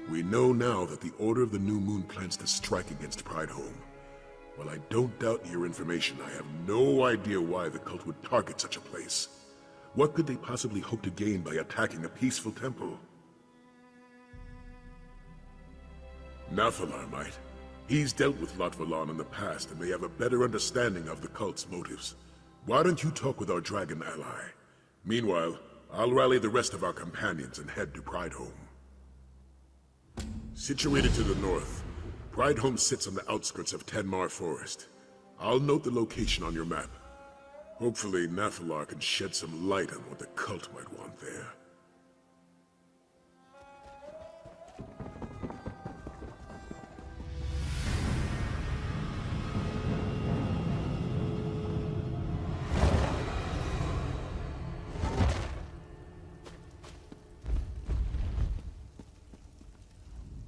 We know now that the Order of the New Moon plans to strike against Pridehome. While I don't doubt your information, I have no idea why the cult would target such a place. What could they possibly hope to gain by attacking a peaceful temple? Nathalar might. He's dealt with Lot Valon in the past and may have a better understanding of the cult's motives. Why don't you talk with our dragon ally? Meanwhile, I'll rally the rest of our companions and head to Pridehome. Situated to the north, Pridehome sits on the outskirts of Tenmar Forest. I'll note the location on your map. Hopefully, Nathalar can shed some light on what the cult might want there.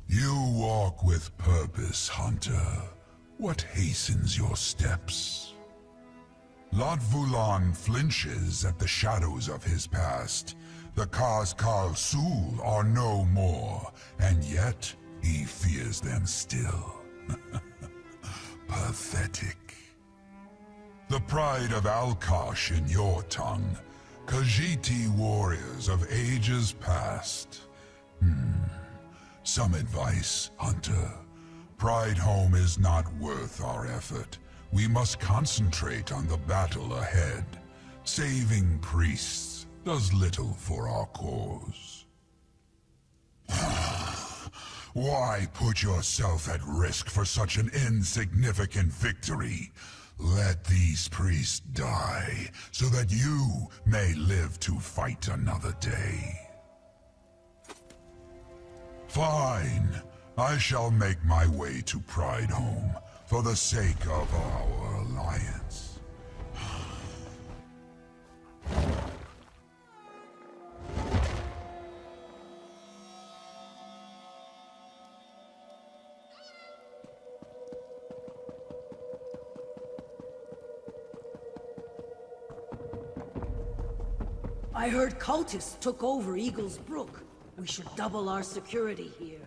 You walk with purpose, Hunter. What hastens your steps? Lot Vulan flinches at the shadows of his past. The Kaz-Kal Sul are no more, and yet he fears them still. Pathetic. The pride of Alkosh in your tongue. Khajiit warriors of ages past. Some advice, Hunter. Pridehome is not worth our effort. We must concentrate on the battle ahead. Saving priests does little for our cause. Why put yourself at risk for such an insignificant victory? Let these priests die, so that you may live to fight another day. Fine. I shall make my way to Pridehome, for the sake of our alliance. I heard cultists took over Eagle's Brook. We should double our security here.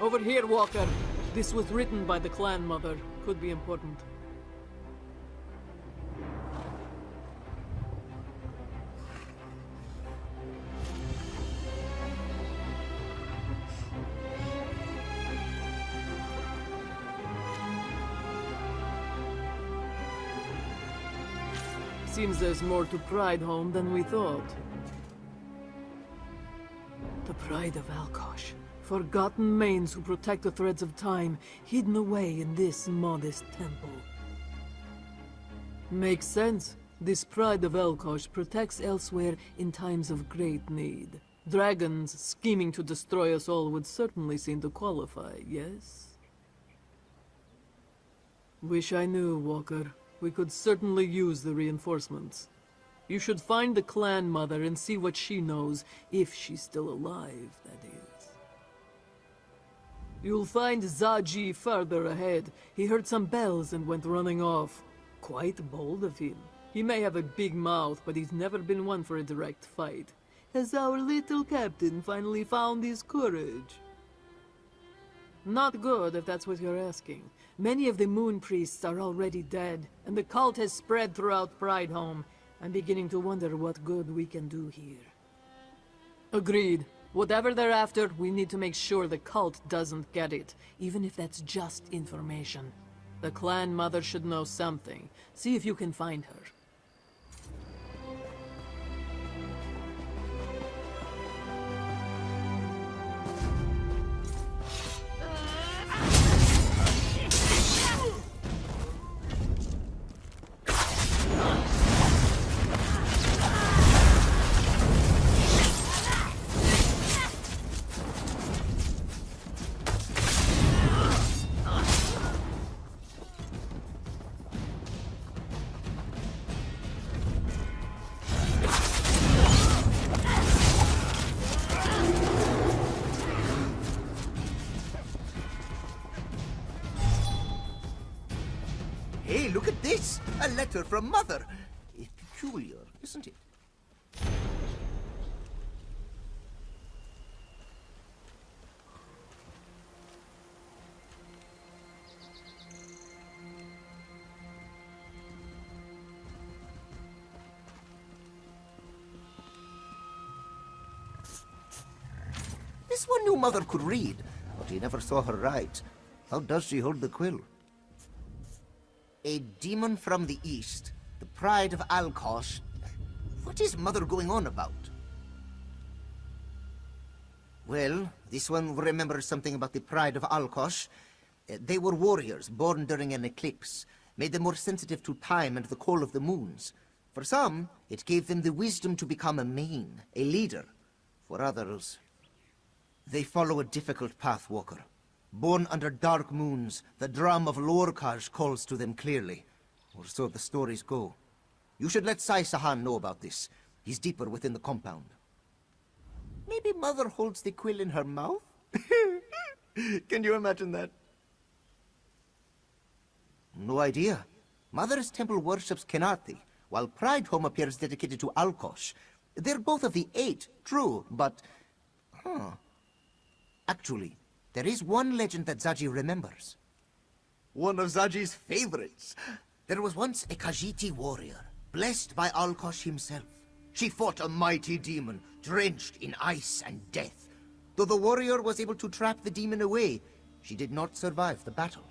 Over here, Walker. This was written by the clan mother. Could be important. Seems there's more to Pridehome than we thought. The pride of Alkosh. Forgotten mains who protect the threads of time, hidden away in this modest temple. Makes sense. This pride of Alkosh protects Elsweyr in times of great need. Dragons scheming to destroy us all would certainly seem to qualify, yes? Wish I knew, Walker. We could certainly use the reinforcements. You should find the clan mother and see what she knows, if she's still alive, that is. You'll find Sajir further ahead. He heard some bells and went running off. Quite bold of him. He may have a big mouth, but he's never been one for a direct fight. Has our little captain finally found his courage? Not good, if that's what you're asking. Many of the moon priests are already dead, and the cult has spread throughout Pridehome. I'm beginning to wonder what good we can do here. Agreed. Whatever they're after, we need to make sure the cult doesn't get it, even if that's just information. The clan mother should know something. See if you can find her. Hey, look at this! A letter from Mother! Peculiar, isn't it? This one knew Mother could read, but he never saw her write. How does she hold the quill? A demon from the east, the pride of Alkosh. What is Mother going on about? Well, this one remembers something about the pride of Alkosh. They were warriors born during an eclipse, made them more sensitive to time and the call of the moons. For some, it gave them the wisdom to become a main, a leader. For others, they follow a difficult path, Walker. Born under dark moons, the drum of Lorkaj calls to them clearly. Or so the stories go. You should let Sai Sahan know about this. He's deeper within the compound. Maybe Mother holds the quill in her mouth? Can you imagine that? No idea. Mother's temple worships Kenarthi, while Pridehome appears dedicated to Alkosh. They're both of the 8, true, but... Actually, there is one legend that Sajir remembers. One of Sajir's favorites. There was once a Khajiiti warrior, blessed by Alkosh himself. She fought a mighty demon, drenched in ice and death. Though the warrior was able to trap the demon away, she did not survive the battle.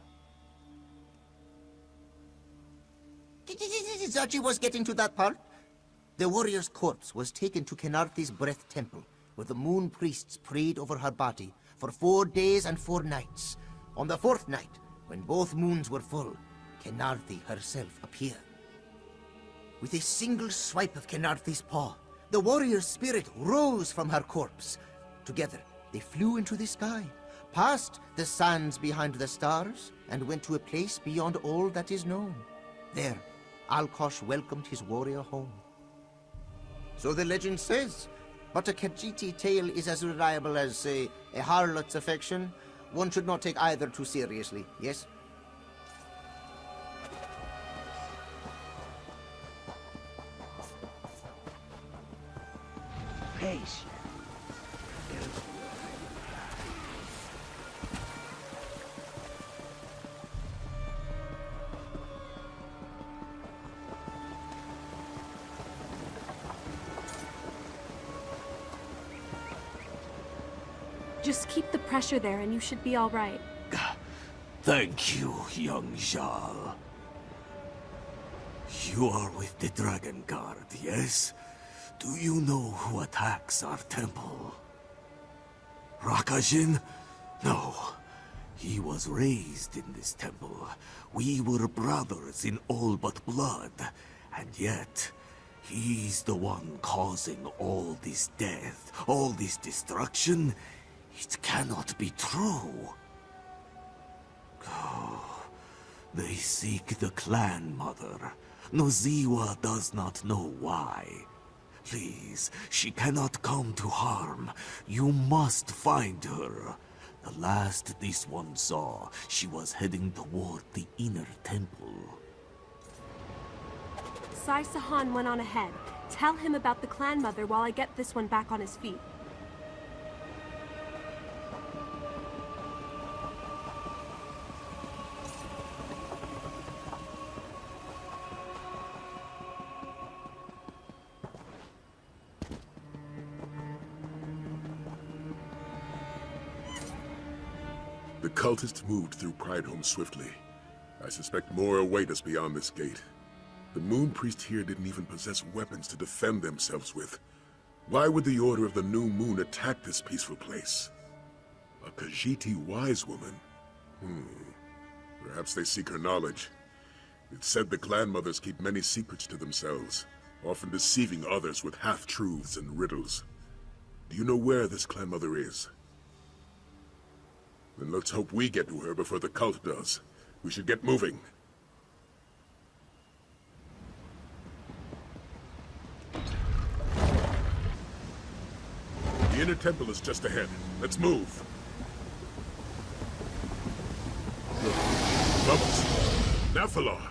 Sajir was getting to that part. The warrior's corpse was taken to Kenarthi's Breath Temple, where the moon priests prayed over her body for 4 days and 4 nights. On the 4th night, when both moons were full, Kenarthi herself appeared. With a single swipe of Kenarthi's paw, the warrior's spirit rose from her corpse. Together, they flew into the sky, past the sands behind the stars, and went to a place beyond all that is known. There, Alkosh welcomed his warrior home. So the legend says. But a Khajiiti tale is as reliable as, say, a harlot's affection. One should not take either too seriously, yes? Patience. Just keep the pressure there and you should be all right. Thank you, young Jarl. You are with the Dragon Guard, yes? Do you know who attacks our temple? Rakajin? No. He was raised in this temple. We were brothers in all but blood. And yet, he's the one causing all this death, all this destruction. It cannot be true. Oh, they seek the clan mother. Noziwa does not know why. Please, she cannot come to harm. You must find her. The last this one saw, she was heading toward the inner temple. Sai Sahan went on ahead. Tell him about the clan mother while I get this one back on his feet. The cultists moved through Pridehome swiftly. I suspect more await us beyond this gate. The Moon Priest here didn't even possess weapons to defend themselves with. Why would the Order of the New Moon attack this peaceful place? A Khajiiti wise woman? Perhaps they seek her knowledge. It's said the clan mothers keep many secrets to themselves, often deceiving others with half-truths and riddles. Do you know where this clan mother is? Then let's hope we get to her before the cult does. We should get moving. The inner temple is just ahead. Let's move. Bubbles. Nephilar.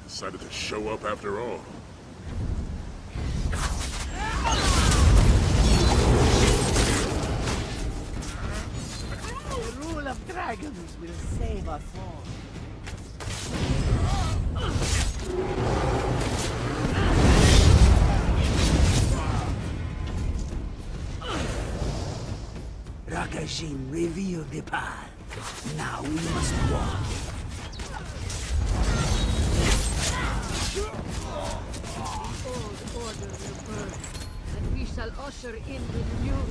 Decided to show up after all. The rule of dragons will save us all. Rakajin revealed the path. Now we must walk. Old order will burn, and we shall usher in the new.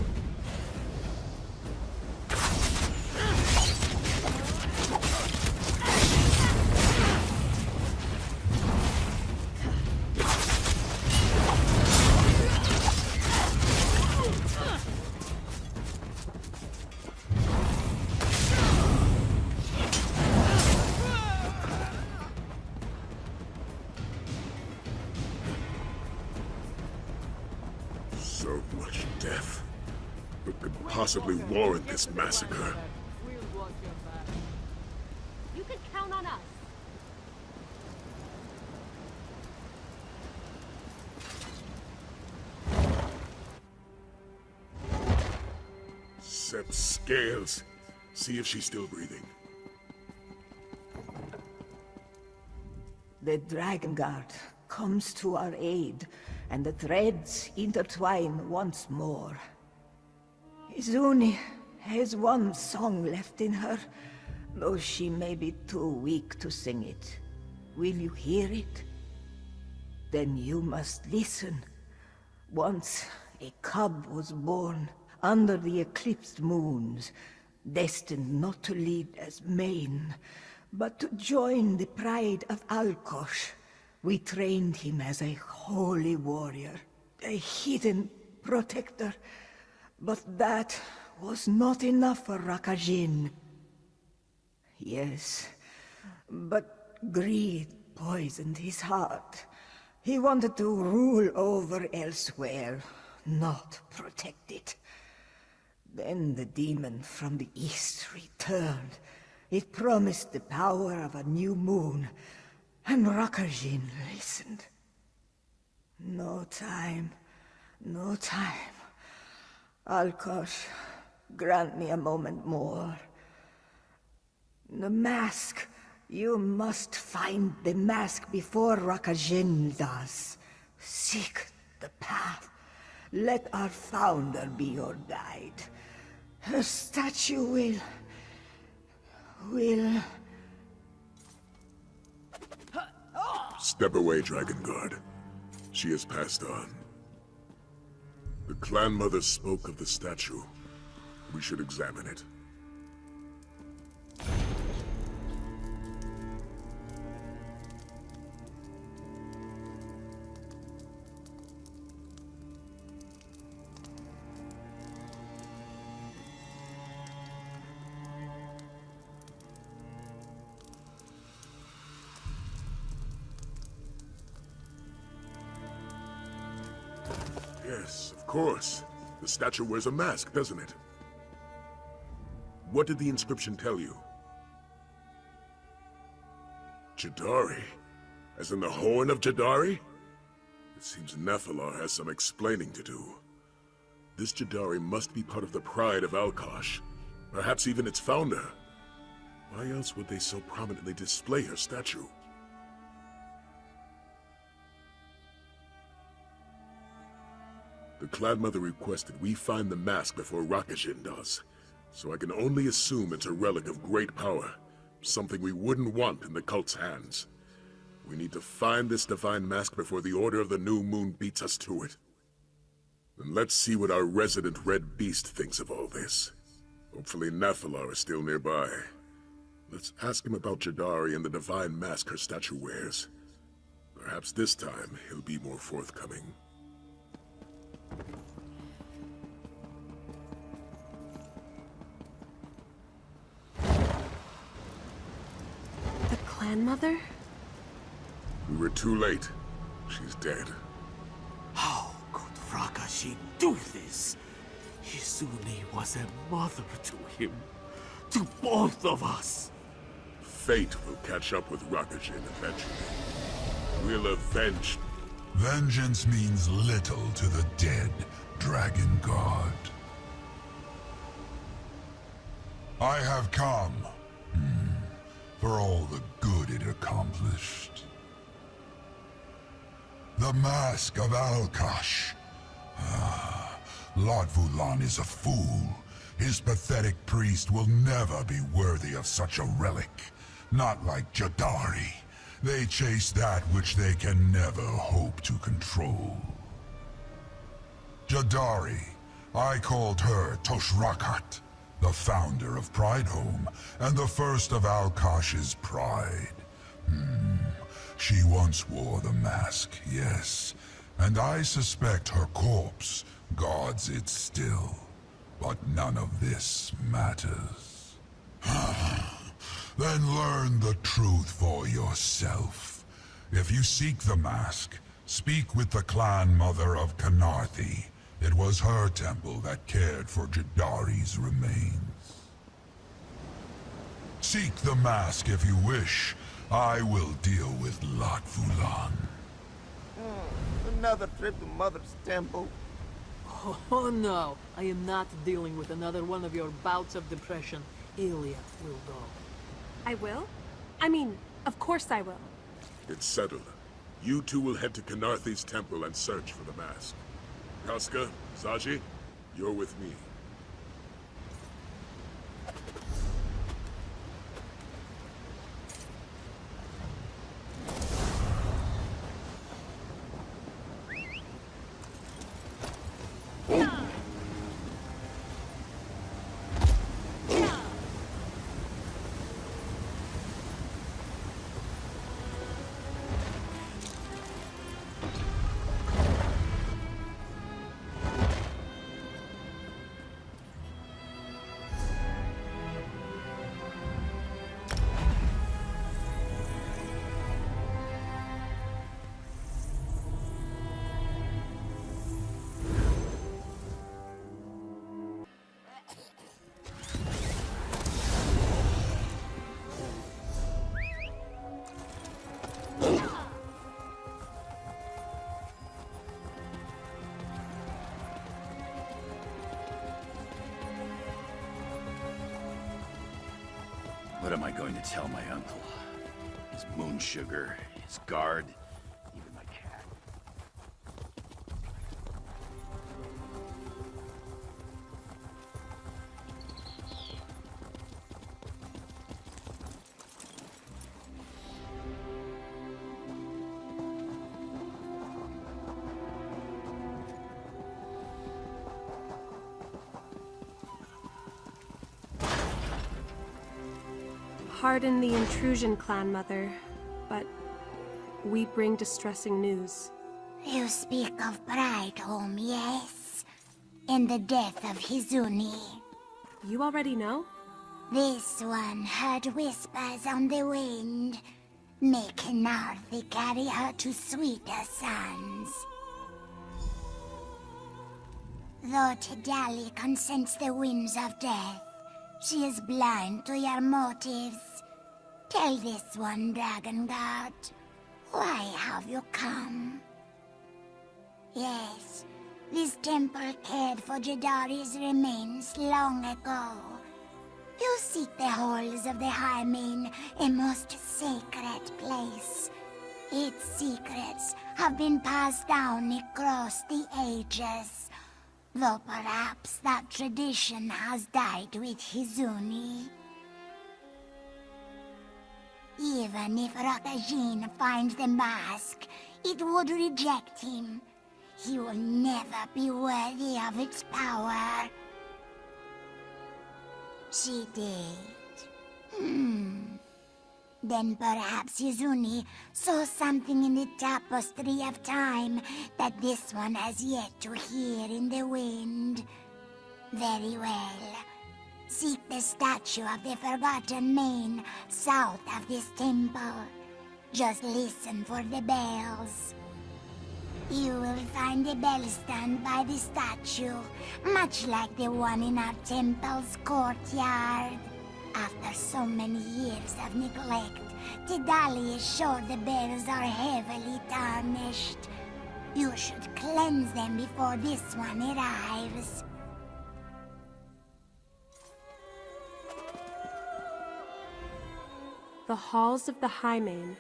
So much death. What could possibly warrant this massacre? We'll watch your back. You can count on us. Sep's scales. See if she's still breathing. The Dragon Guard comes to our aid, and the threads intertwine once more. Izuni has one song left in her, though she may be too weak to sing it. Will you hear it? Then you must listen. Once a cub was born under the eclipsed moons, destined not to lead as main, but to join the pride of Alkosh. We trained him as a holy warrior, a hidden protector. But that was not enough for Rakajin. Yes, but greed poisoned his heart. He wanted to rule over Elsweyr, not protect it. Then the demon from the east returned. It promised the power of a new moon, and Rakajin listened. No time, no time. Alkosh, grant me a moment more. The mask. You must find the mask before Rakajin does. Seek the path. Let our founder be your guide. Her statue will... Step away, Dragon Guard. She has passed on. The clan mother spoke of the statue. We should examine it. Yes, of course. The statue wears a mask, doesn't it? What did the inscription tell you? Jadari? As in the Horn of Jadari? It seems Nephilar has some explaining to do. This Jadari must be part of the pride of Alkosh. Perhaps even its founder. Why else would they so prominently display her statue? The Clan Mother requested we find the mask before Rakajin does, so I can only assume it's a relic of great power, Something we wouldn't want in the cult's hands. We need to find this divine mask before the Order of the New Moon beats us to it. And let's see what our resident Red Beast thinks of all this. Hopefully Nathalar is still nearby. Let's ask him about Jadari and the divine mask her statue wears. Perhaps this time he'll be more forthcoming. The clan mother? We were too late. She's dead. How could Rakashi do this? Hizuni was a mother to him. To both of us. Fate will catch up with Rakajin eventually. We'll avenge. Vengeance means little to the dead, Dragon God. I have come, for all the good it accomplished. The Mask of Alkosh. Lord Vulan is a fool. His pathetic priest will never be worthy of such a relic. Not like Jadari. They chase that which they can never hope to control. Jadari, I called her Toshrakat, the founder of Pridehome, and the first of Alkosh's pride. She once wore the mask, yes, and I suspect her corpse guards it still. But none of this matters. Then learn the truth for yourself. If you seek the mask, speak with the clan mother of Kanarthi. It was her temple that cared for Jadari's remains. Seek the mask if you wish. I will deal with Lot Vulan. Another trip to Mother's temple. Oh no, I am not dealing with another one of your bouts of depression. Ilya will go. I will? I mean, of course I will. It's settled. You two will head to Kanarthi's temple and search for the mask. Kaska, Sajir, you're with me. What am I going to tell my uncle? His moon sugar, his guard, even my cat. Pardon the intrusion, clan mother, but we bring distressing news. You speak of Pridehome, yes? And the death of Hizuni. You already know? This one heard whispers on the wind. May Kanarthi carry her to sweeter suns. Though Tidali consents the winds of death, she is blind to your motives. Tell this one, Dragon Guard, why have you come? Yes, this temple cared for Jadari's remains long ago. You seek the halls of the High Main, a most sacred place. Its secrets have been passed down across the ages, though perhaps that tradition has died with Hizuni. Even if Rakajin finds the mask, it would reject him. He will never be worthy of its power. She did. Then perhaps Izuni saw something in the tapestry of time that this one has yet to hear in the wind. Very well. Seek the statue of the Forgotten Main south of this temple. Just listen for the bells. You will find a bell stand by the statue, much like the one in our temple's courtyard. After so many years of neglect, Tidali is sure the bells are heavily tarnished. You should cleanse them before this one arrives. The halls of the Highmane.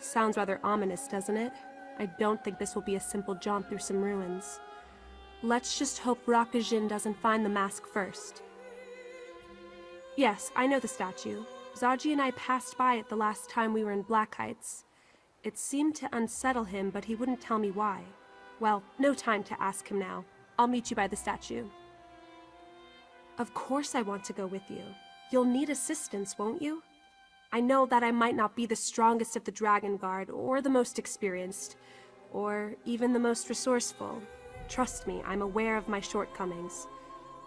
Sounds rather ominous, doesn't it? I don't think this will be a simple jaunt through some ruins. Let's just hope Rakajin doesn't find the mask first. Yes, I know the statue. Zaji and I passed by it the last time we were in Black Heights. It seemed to unsettle him, but he wouldn't tell me why. Well, no time to ask him now. I'll meet you by the statue. Of course I want to go with you. You'll need assistance, won't you? I know that I might not be the strongest of the Dragon Guard, or the most experienced, or even the most resourceful. Trust me, I'm aware of my shortcomings,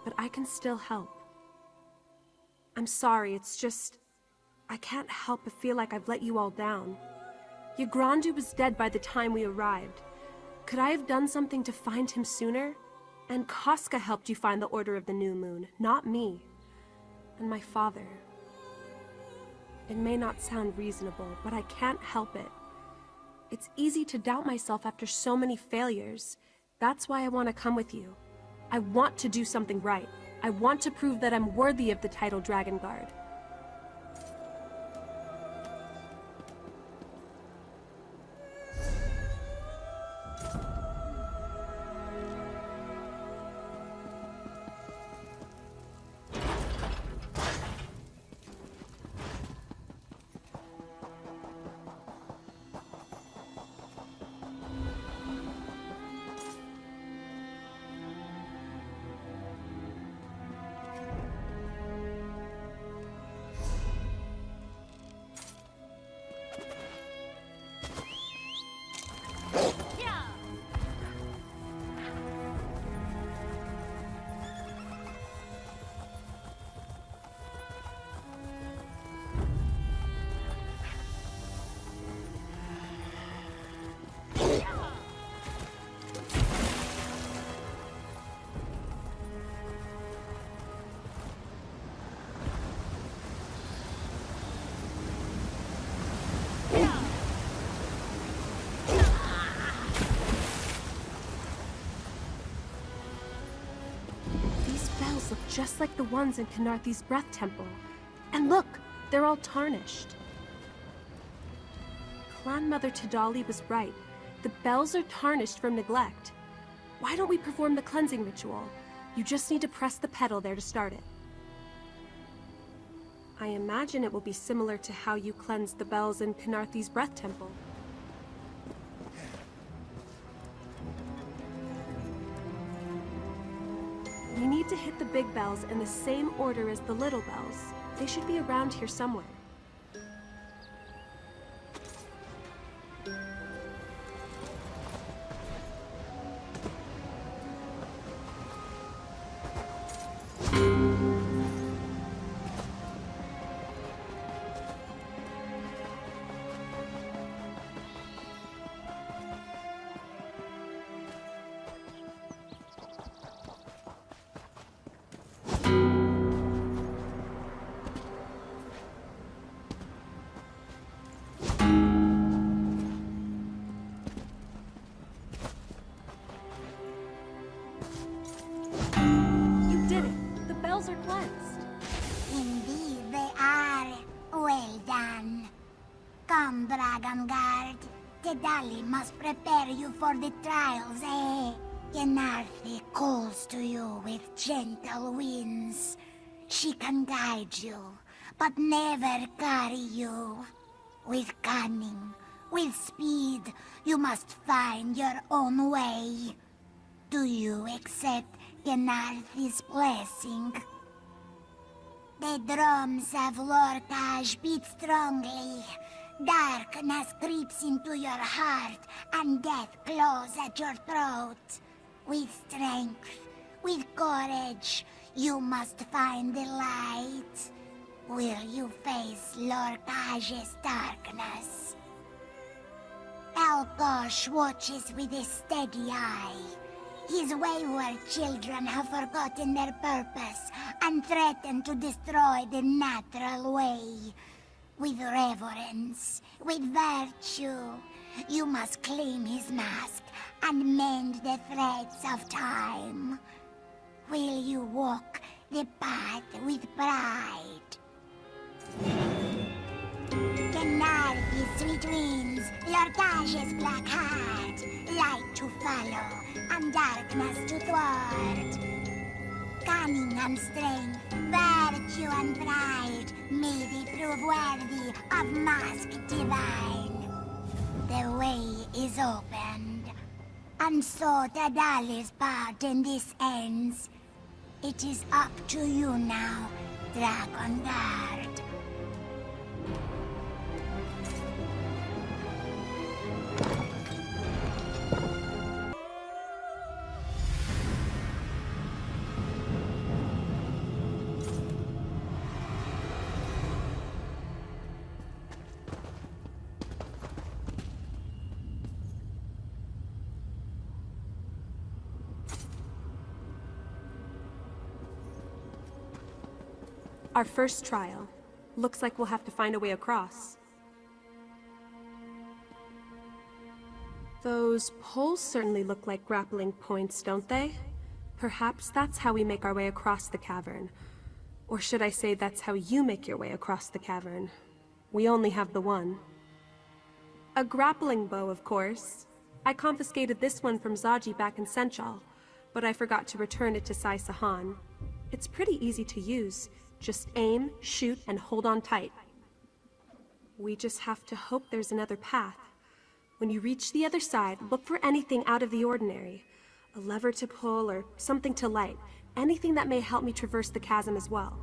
but I can still help. I'm sorry, it's just... I can't help but feel like I've let you all down. Yagrandu was dead by the time we arrived. Could I have done something to find him sooner? And Casca helped you find the Order of the New Moon, not me. And my father. It may not sound reasonable, but I can't help it. It's easy to doubt myself after so many failures. That's why I want to come with you. I want to do something right. I want to prove that I'm worthy of the title Dragon Guard. Look just like the ones in Kanarthi's Breath Temple. And look, they're all tarnished. Clan Mother Tidali was right. The bells are tarnished from neglect. Why don't we perform the cleansing ritual? You just need to press the pedal there to start it. I imagine it will be similar to how you cleansed the bells in Kanarthi's Breath Temple. You need to hit the big bells in the same order as the little bells. They should be around here somewhere. Are cleansed. Indeed they are. Well done. Come, Dragon Guard. Tidali must prepare you for the trials, eh? Kanarthi calls to you with gentle winds. She can guide you, but never carry you. With cunning, with speed, you must find your own way. Do you accept Genarthi's blessing? The drums of Lorkaj beat strongly. Darkness creeps into your heart, and death claws at your throat. With strength, with courage, you must find the light. Will you face Lorkaj's darkness? Alkosh watches with a steady eye. His wayward children have forgotten their purpose and threaten to destroy the natural way. With reverence, with virtue, you must claim his mask and mend the threads of time. Will you walk the path with pride? Genarthi's sweet winds, Lorkaj's black heart, light to follow and darkness to thwart. Cunning and strength, virtue and pride, may they prove worthy of mask divine. The way is opened, and so Tadali's part in this ends. It is up to you now, Dragon Guard. Our first trial. Looks like we'll have to find a way across. Those poles certainly look like grappling points, don't they? Perhaps that's how we make our way across the cavern. Or should I say that's how you make your way across the cavern. We only have the one. A grappling bow, of course. I confiscated this one from Sajir back in Senchal, but I forgot to return it to Sai Sahan. It's pretty easy to use. Just aim, shoot, and hold on tight. We just have to hope there's another path. When you reach the other side, look for anything out of the ordinary. A lever to pull or something to light. Anything that may help me traverse the chasm as well.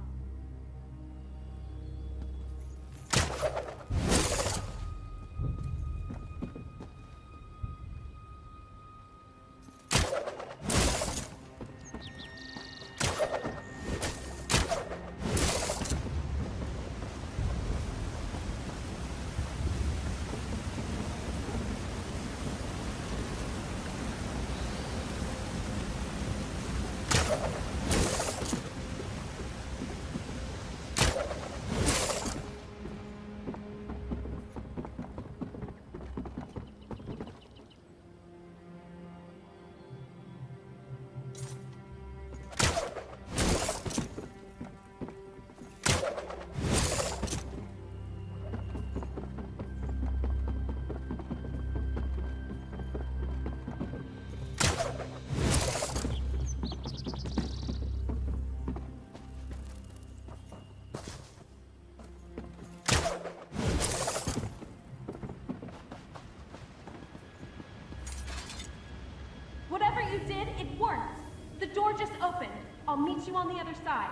Whatever you did, it worked. The door just opened. I'll meet you on the other side.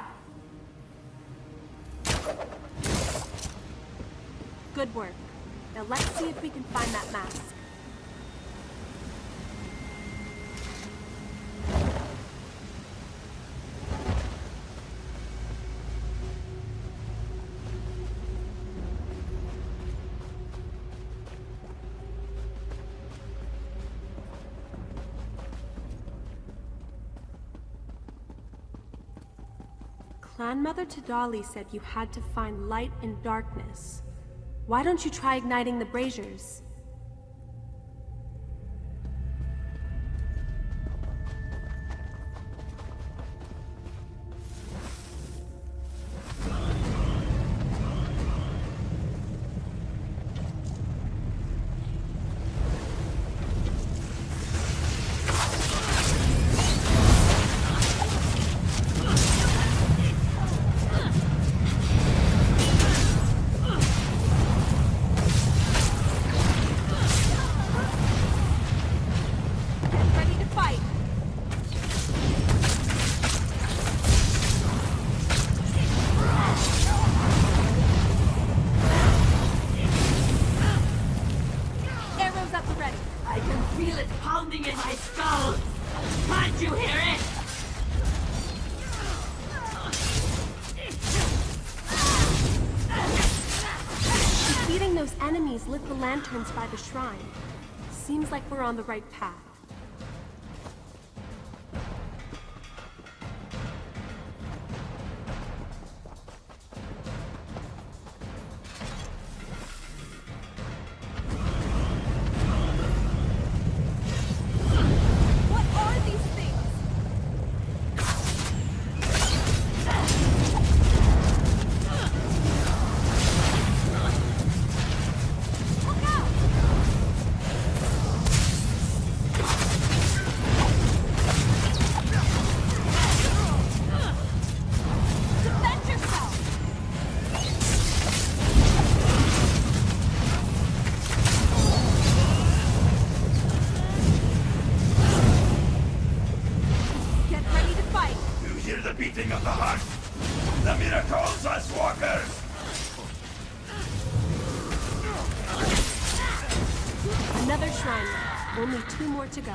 Good work. Now let's see if we can find that mask. Grandmother Tadali said you had to find light in darkness. Why don't you try igniting the braziers? it pounding in my skull! Can't you hear it? Defeating those enemies lit the lanterns by the shrine. Seems like we're on the right path. Another shrine left. Only 2 more to go.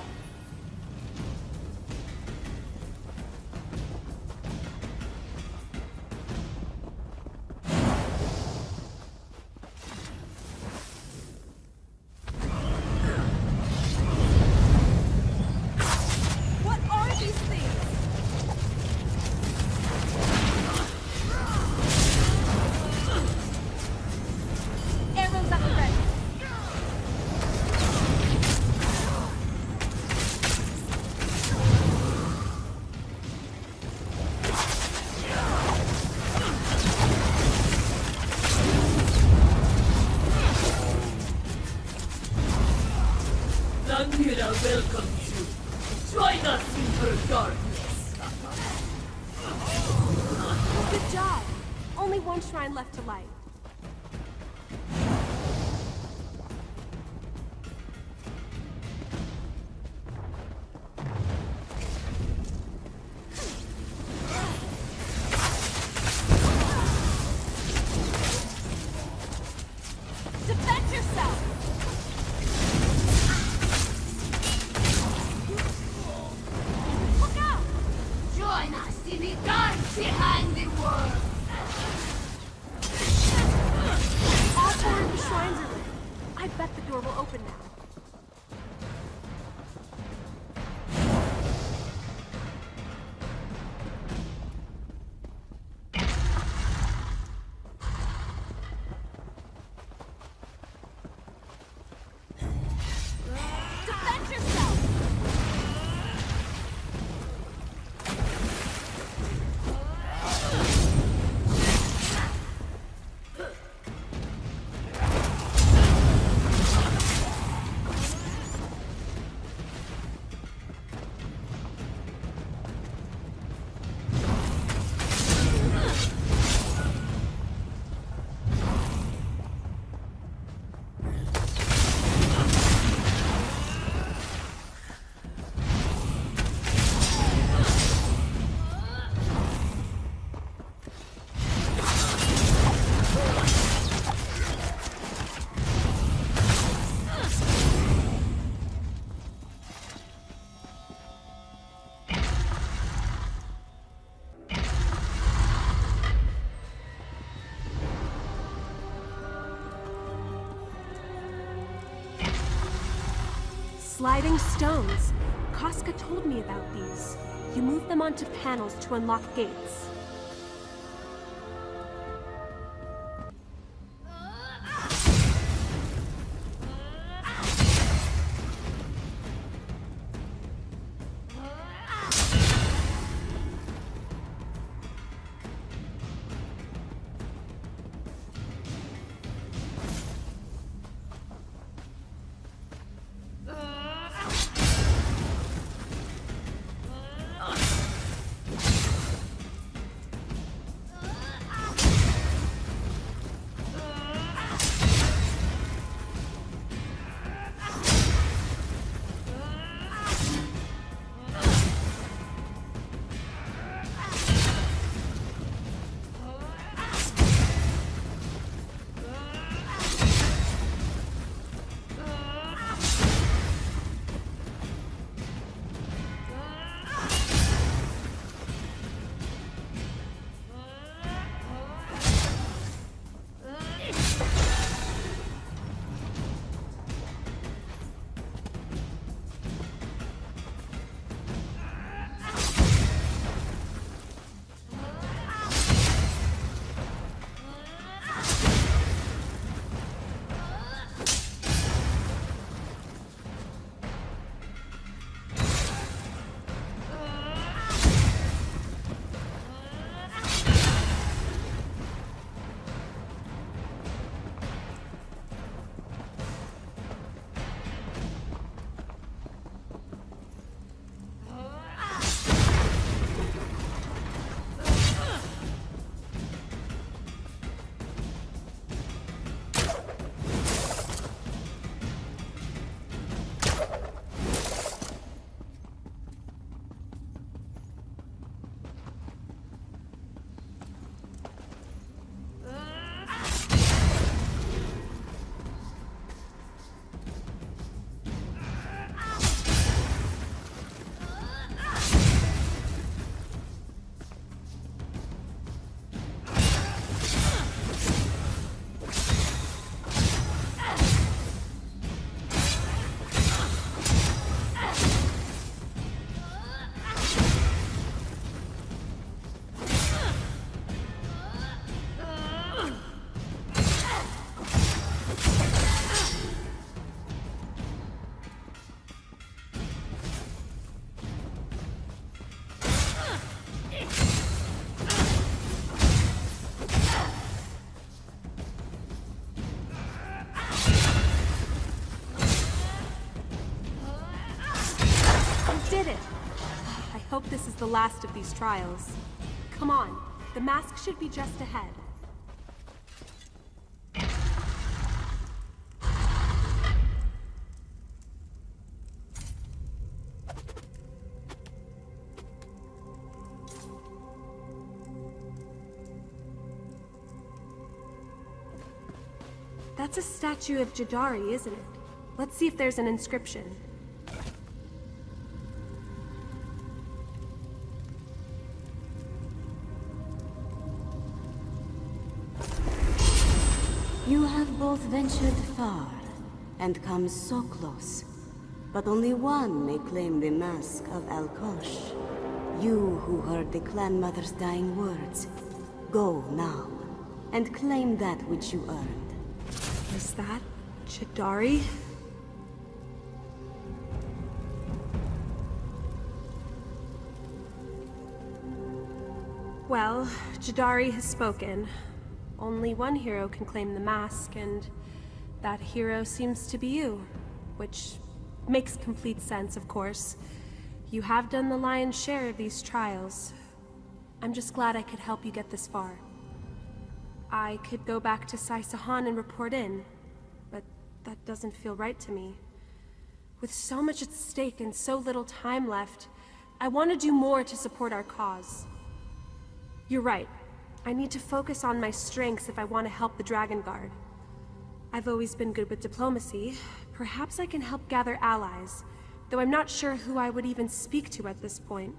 What are these things? Arrows at the ready. Zangira welcomes you. Join us in her darkness. Good job. Only 1 shrine left to light. Defend yourself! Look out! Join us in the dark behind the world. All 4 of the shrines are lit. I bet the door will open now. Defend yourself! Sliding stones. Casca told me about these. You move them onto panels to unlock gates. hope this is the last of these trials. Come on, the mask should be just ahead. That's a statue of Jadari, isn't it? Let's see if there's an inscription. You have both ventured far, and come so close. But only one may claim the mask of Alkosh. You who heard the clan mother's dying words. Go now, and claim that which you earned. Is that Jadari? Well, Jadari has spoken. Only one hero can claim the mask, and that hero seems to be you. Which makes complete sense, of course. You have done the lion's share of these trials. I'm just glad I could help you get this far. I could go back to Saisahan and report in, but that doesn't feel right to me. With so much at stake and so little time left, I want to do more to support our cause. You're right. I need to focus on my strengths if I want to help the Dragon Guard. I've always been good with diplomacy. Perhaps I can help gather allies, though I'm not sure who I would even speak to at this point.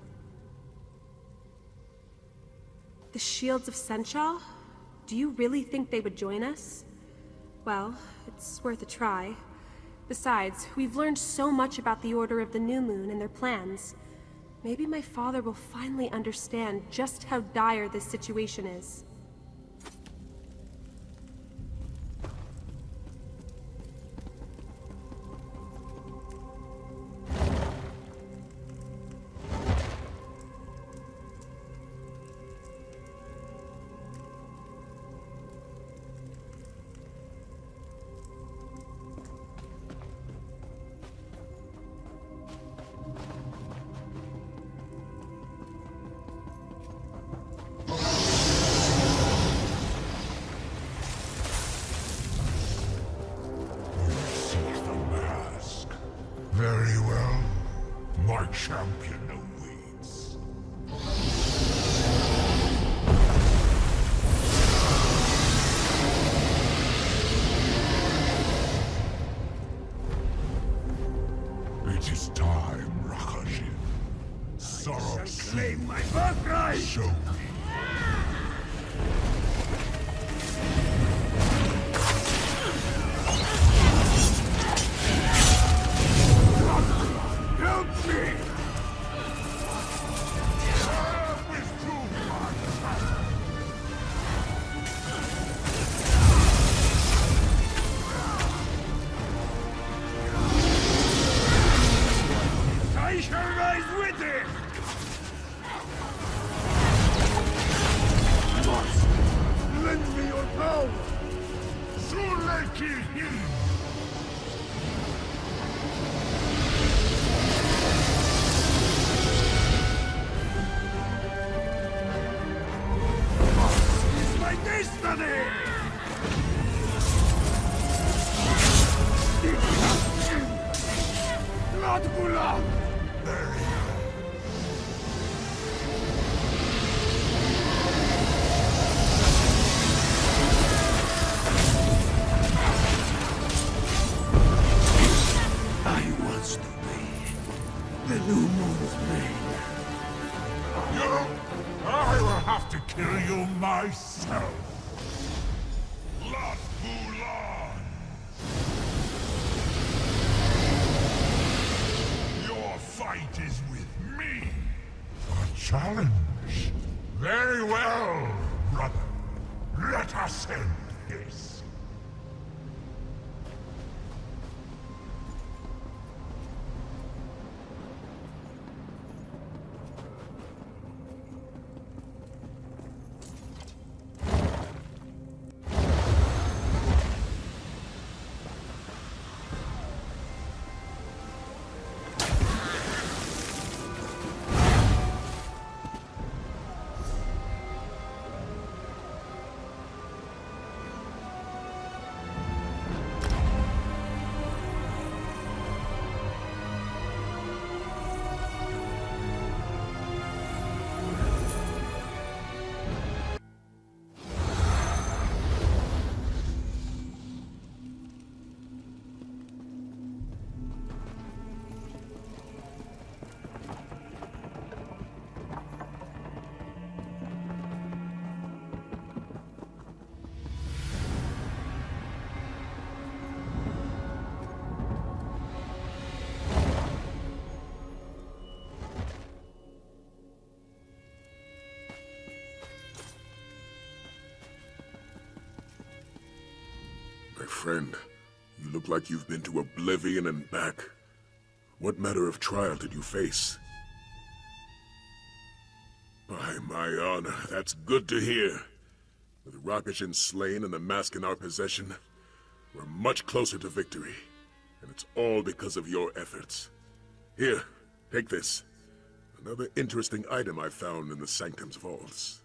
The Shields of Senchal? Do you really think they would join us? Well, it's worth a try. Besides, we've learned so much about the Order of the New Moon and their plans. Maybe my father will finally understand just how dire this situation is. Very well. My champion awaits. It is time, Rakajin. Sorrow claim my birthright! Show me. Myself. Lot Bulan. Your fight is with me. A challenge. Very well, brother. Let us end this. friend, you look like you've been to oblivion and back. What manner of trial did you face? By my honor, that's good to hear. With Rakishin slain and the mask in our possession, we're much closer to victory. And it's all because of your efforts. Here, take this. Another interesting item I found in the Sanctum's vaults.